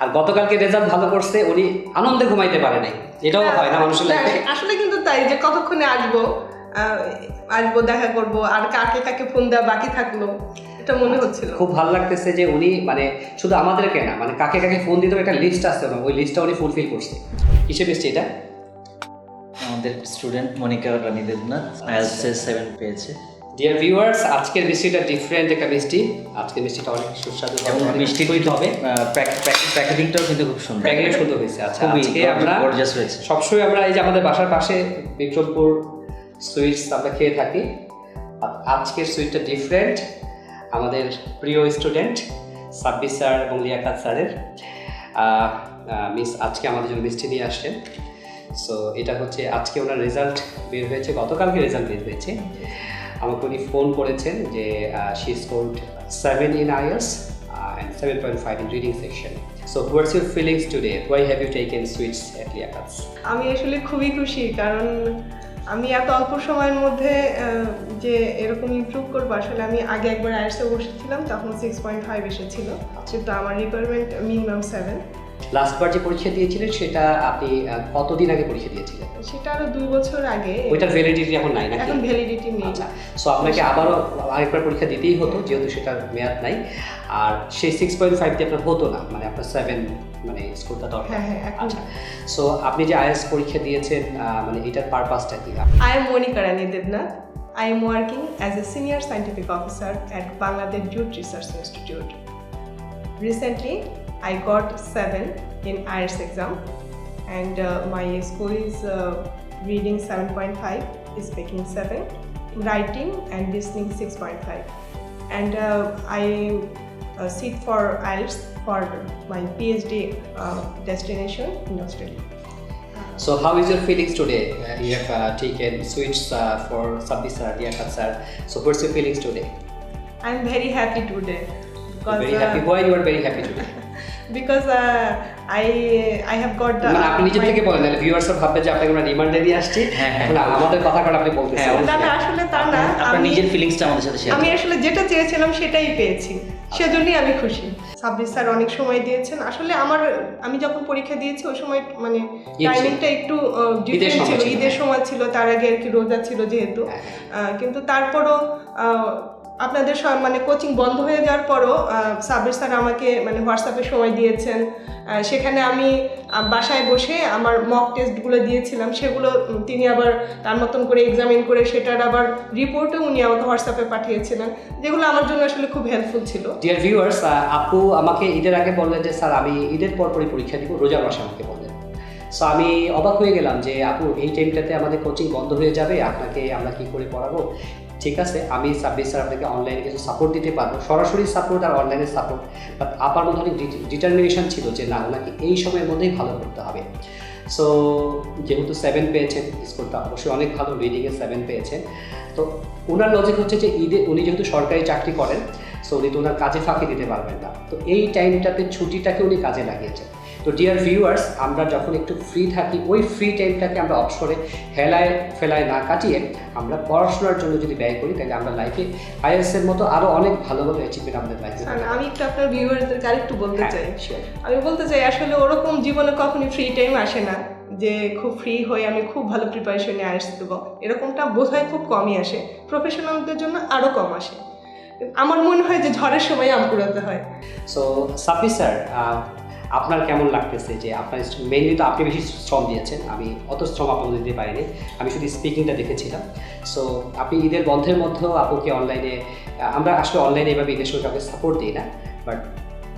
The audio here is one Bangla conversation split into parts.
আর গতকালকে রেজাল্ট ভালো করছে, উনি আনন্দে ঘুমাইতে পারে নাই, এটাও হয় না মানুষের লাইফে। আসলে কিন্তু তাই যে কতক্ষণে আসবো দেখা করব, আর কাকে কাকে ফোন দেওয়া বাকি থাকলো, এটা মনে হচ্ছিল। খুব ভালো লাগতেছে যে উনি মানে শুধু আমাদেরকে না, মানে কাকে কাকে ফোন দিতে একটা লিস্ট আছে না, ওই লিস্টটা উনি ফুলফিল করছে। কিসে বেশি এটা? আমাদের স্টুডেন্ট মনিকা রানী দেবনাথ IELTS 7 পেয়েছে। ডিয়ার ভিউয়ার্স, আজকের মিষ্টিটা ডিফারেন্ট একটা মিষ্টি। আজকের মিষ্টিটা অনেক সুস্বাদু এবং মিষ্টি হইতে হবে, প্যাকেজিংটাও কিন্তু খুব সুন্দর, প্যাকেজিং সুন্দর হয়েছে। আচ্ছা, আজকে আমরা গর্জিয়াস হয়েছে। সবসময় আমরা এই যে আমাদের বাসার পাশে বিক্রমপুর সুইটস আমরা খেয়ে থাকি, আজকের সুইটটা ডিফারেন্ট। আমাদের প্রিয় স্টুডেন্ট সাব্বির স্যার এবং লিয়াকাত স্যারের মিস আজকে আমাদের জন্য মিষ্টি নিয়ে আসছেন। সো এটা হচ্ছে আজকে ওনার রেজাল্ট বের হয়েছে, গতকালকে রেজাল্ট বের হয়েছে। আমাকে উনি ফোন করেছেন যে she scored 7 in IELTS and 7.5 in reading section. So what's your feelings today? Why have you taken sweets at Liakats? আমি আসলে খুবই খুশি, কারণ আমি এত অল্প সময়ের মধ্যে যে এরকম ইমপ্রুভ করবো, আসলে আমি আগে একবার IELTS-এ বসেছিলাম, তখন 6.5 এসেছিল, কিন্তু আমার রিকোয়ারমেন্ট মিনিমাম 7। লাস্টবার যে পরীক্ষা দিয়েছিলেন সেটা আপনি কতদিন আগে পরীক্ষা দিয়েছিলেন? সেটা আরো 2 বছর আগে। ওইটার ভ্যালিডিটি এখন নাই নাকি? এখন ভ্যালিডিটি নেই। আচ্ছা, সো আপনাকে আবারও আরেকবার পরীক্ষা দিতেই হতো, যেহেতু সেটার মেয়াদ নাই। আর সেই 6.5 দিয়ে আপনার হতো না, মানে আপনার 7 মানে স্কোরটা দরকার। হ্যাঁ, আচ্ছা, সো আপনি যে IELTS পরীক্ষা দিয়েছেন, মানে এটার পারপাসটা কি? I am Monica Rani Devnath. I am working as a senior scientific officer at Bangladesh Youth Research Institute. Recently, I got 7 in IELTS exam, and my score is reading 7.5, speaking 7, writing and listening 6.5, and I sit for IELTS for my PhD destination in Australia. So how is your feelings today? You have taken sweets for Sabbir sir, Liakat sir. So what's your feelings today? I am very happy today. Very happy. Why you are very happy today? Because I have got the মানে আপনি নিজে থেকে বলেন, তাহলে ভিউয়ার্সরা ভাববে যে আপনাকে আমরা রিমান্ডে দিয়ে আসছি। না, আমাদের কথা কাটা আপনি বলতেছেন। না, আসলে তা না, আপনার নিজের ফিলিংসটা আমাদের সাথে শেয়ার। আমি আসলে যেটা চেয়েছিলাম সেটাই পেয়েছি, সেজন্যই আমি খুশি। সাব্বির স্যার অনেক সময় দিয়েছেন। আসলে আমি যখন পরীক্ষা দিয়েছি ওই সময় মানে টাইমিংটা একটু ডিফারেন্ট ছিল, ঈদের সময় ছিল, তার আগে আর কি রোজা ছিল যেহেতু, কিন্তু তারপরও আপনাদের সব মানে কোচিং বন্ধ হয়ে যাওয়ার পরও সাব্বির স্যার আমাকে মানে হোয়াটসঅ্যাপে সময় দিয়েছেন। সেখানে আমি বাসায় বসে আমার মক টেস্টগুলো দিয়েছিলাম, সেগুলো তিনি আবার তার মতন করে এক্সামিন করে সেটার আবার রিপোর্টও উনি আমাকে হোয়াটসঅ্যাপে পাঠিয়েছিলেন, যেগুলো আমার জন্য আসলে খুব হেল্পফুল ছিল। ডিয়ার ভিউয়ার্স, আপু আমাকে ঈদের আগে বললেন যে স্যার আমি ঈদের পরপরই পরীক্ষা দিব, রোজার মাসে আমাকে বললেন। সো আমি অবাক হয়ে গেলাম যে আপু এই টাইমটাতে আমাদের কোচিং বন্ধ হয়ে যাবে, আপনাকে আমরা কী করে পড়াবো? ঠিক আছে, আমি সাব্বির স্যার আপনাকে অনলাইনে কিছু সাপোর্ট দিতে পারবো, সরাসরি সাপোর্ট আর অনলাইনে সাপোর্ট, বাট আপার মধ্যে অনেক ডিটারমিনেশন ছিল যে না, ওনাকে এই সময়ের মধ্যেই ভালো করতে হবে। সো যেহেতু 7 পেয়েছেন, স্কোরটা অবশ্যই অনেক ভালো, রিডিংয়ে 7 পেয়েছেন। তো ওনার লজিক হচ্ছে যে ঈদে উনি যেহেতু সরকারি চাকরি করেন, সো উনি তো ওনার কাজে ফাঁকি দিতে পারবেন না, তো এই টাইমটাতে ছুটিটাকে উনি কাজে লাগিয়েছেন। তো ডিয়ার ভিউয়ার্স, আমরা যখন একটু ফ্রি থাকি, ওই ফ্রি টাইমটাকে আমরা অবসরে হেলায় ফেলায় না কাটিয়ে আমরা পড়াশোনার জন্য যদি ব্যয় করি, তাহলে আমরা লাইফে IELTS-এর মতো আরও অনেক ভালো ভালো অ্যাচিভমেন্ট আমাদের লাইফে। আমি একটু আপনার ভিউয়ারদেরকে আরেকটু বলতে চাই। আমি বলতে চাই আসলে ওরকম জীবনে কখনই ফ্রি টাইম আসে না যে খুব ফ্রি হয়ে আমি খুব ভালো প্রিপারেশন নিয়ে IELTS দেবো, এরকমটা বোধহয় খুব কমই আসে, প্রফেশনালদের জন্য আরও কম আসে। আমার মনে হয় যে ঝড়ের সময় আম কুড়াতে হয়। সো সাব্বির স্যার, আপনার কেমন লাগতেছে যে আপনার মেইনলি তো আপনি বেশি শ্রম দিয়েছেন, আমি অত শ্রম আপনাদের দিতে পারিনি, আমি শুধু স্পিকিংটা দেখেছিলাম। সো আপনি ঈদের বন্ধের মধ্যেও আপুকে অনলাইনে, আমরা আসলে অনলাইনে এভাবে ঈদের সময় কাউকে সাপোর্ট দিই না, বাট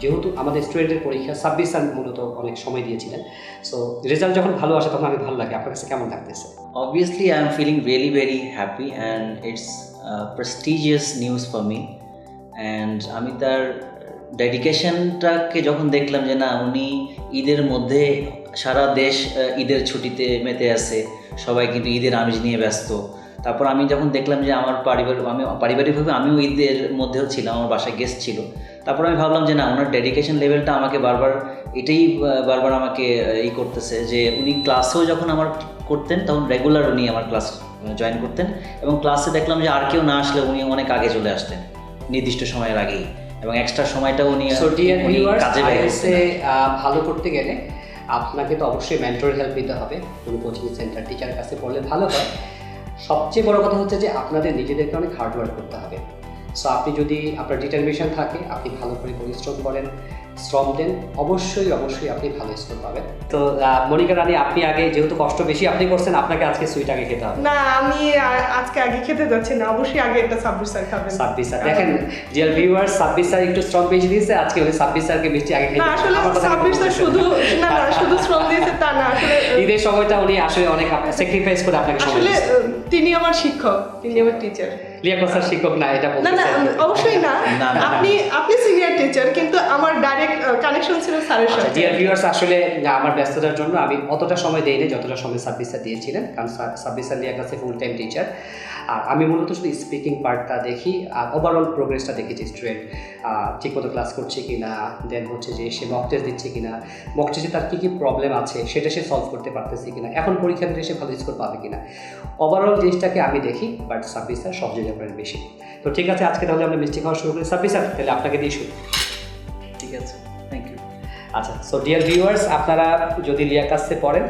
যেহেতু আমাদের স্টুডেন্টের পরীক্ষা, সাব্বির স্যার মূলত অনেক সময় দিয়েছিলেন। সো রেজাল্ট যখন ভালো আসে তখন অনেক ভালো লাগে। আপনার কাছে কেমন লাগতেছে? Obviously, I am feeling really very happy and it's prestigious news for me. And আমি তার ডেডিকেশনটাকে যখন দেখলাম যে না, উনি ঈদের মধ্যে সারা দেশ ঈদের ছুটিতে মেতে আছে, সবাই কিন্তু ঈদের আমেজ নিয়ে ব্যস্ত। তারপর আমি যখন দেখলাম যে আমার পারিবারিকভাবে আমিও ঈদের মধ্যেও ছিলাম, আমার বাসায় গেস্ট ছিল, তারপর আমি ভাবলাম যে না, ওনার ডেডিকেশন লেভেলটা আমাকে বারবার আমাকে করতেছে যে উনি ক্লাসেও যখন আমার করতেন তখন রেগুলার উনি আমার ক্লাস জয়েন করতেন, এবং ক্লাসে দেখলাম যে আর কেউ না আসলে উনি অনেক আগে চলে আসতেন নির্দিষ্ট সময়ের আগেই। এবং এক্সট্রা সময়টা উনি সো ডিয়ার উনি ভিউয়ার্স, কাজে ব্যয় আইএলটিএস করছেন। ভালো করতে গেলে আপনাকে তো অবশ্যই মেন্টর হেল্প নিতে হবে, কোনো কোচিং সেন্টার টিচারের কাছে পড়লে ভালো হয়। সবচেয়ে বড় কথা হচ্ছে যে আপনাদের নিজেদেরকে অনেক হার্ডওয়ার্ক করতে হবে। সো আপনি যদি আপনার ডিটারমিনেশন থাকে, আপনি ভালো করে পরিশ্রম করেন, শ্রম দেন, অবশ্যই অবশ্যই আপনি ভালো স্কোর পাবেন। তো মনিকা রানী, আপনি আগে যেহেতু কষ্ট বেশি আপনি করছেন, আপনাকে আজকে সুইট আগে খেতে হবে। না, আমি আজকে আগে খেতে যাচ্ছি না, অবশ্যই আগে এটা সাব্বির স্যার খাবেন। সাব্বির স্যার দেখেন, ডিয়ার ভিউয়ার্স, সাব্বির স্যার একটু শ্রম বেশি দিয়েছে, আজকে উনি সাব্বির স্যারকে মিষ্টি আগে খেতে না, হবে। আসলে আমার কথা সাব্বির স্যার শুধু শুধু শ্রম দিয়েছে তা না, আসলে ঈদের সময়টা উনি আসলে অনেক স্যাক্রিফাইস করে আপনাকে সময় আসলে দিয়েছে। তিনি আমার শিক্ষক, তিনি আমার টিচার। লিয়াকত স্যার শিক্ষক না, এটা না না, বলতে অবশ্যই না, না, না। আপনি সিনিয়র টিচার, কিন্তু আমার ডাইরেক্ট কানেকশন ছিল স্যারের সাথে। ডিয়ার ভিউয়ার্স, আসলে আমার ব্যস্ততার জন্য আমি অতটা সময় দেইনি যতটা সময় সাব্বির স্যার দিয়েছিলেন, কারণ সাব্বির স্যার লিয়াকাতে ফুল টাইম টিচার। আর আমি মূলত শুধু স্পিকিং পার্টটা দেখি, আর ওভারঅল প্রোগ্রেসটা দেখেছি, স্টুডেন্ট ঠিকমতো ক্লাস করছে কি না, দেন হচ্ছে যে সে মক টেস্ট দিচ্ছে কি না, মক টেস্টে তার কী কী প্রবলেম আছে সেটা সে সলভ করতে পারতেছে কি না, এখন পরীক্ষা দিলে সে ভালো স্কোর পাবে কি না, ওভারঅল জিনিসটাকে আমি দেখি। বাট সাব্বির স্যার সব জায়গায় করেন বেশি। তো ঠিক আছে, আজকে তাহলে আমরা মিষ্টি খাওয়া শুরু করি। সাব্বির স্যার, তাহলে আপনাকে দিয়ে শুরু। ঠিক আছে, থ্যাংক ইউ। আচ্ছা, সো ডিয়ার ভিউয়ার্স, আপনারা যদি লিয়াকাতে পড়েন,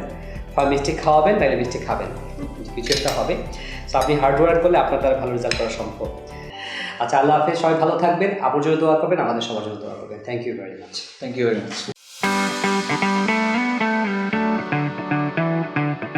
হয় মিষ্টি খাওয়াবেন, তাহলে মিষ্টি খাবেন, কিছু একটা হবে। সো আপনি হার্ডওয়ার্ক করলে আপনার দ্বারা ভালো রেজাল্ট করা সম্ভব। আচ্ছা, আল্লাহ হাফেজ, সবাই ভালো থাকবেন, আপুর জন্য দোয়া করবেন, আমাদের সবার জন্য দোয়া করবেন। Thank you very much. Thank you very much.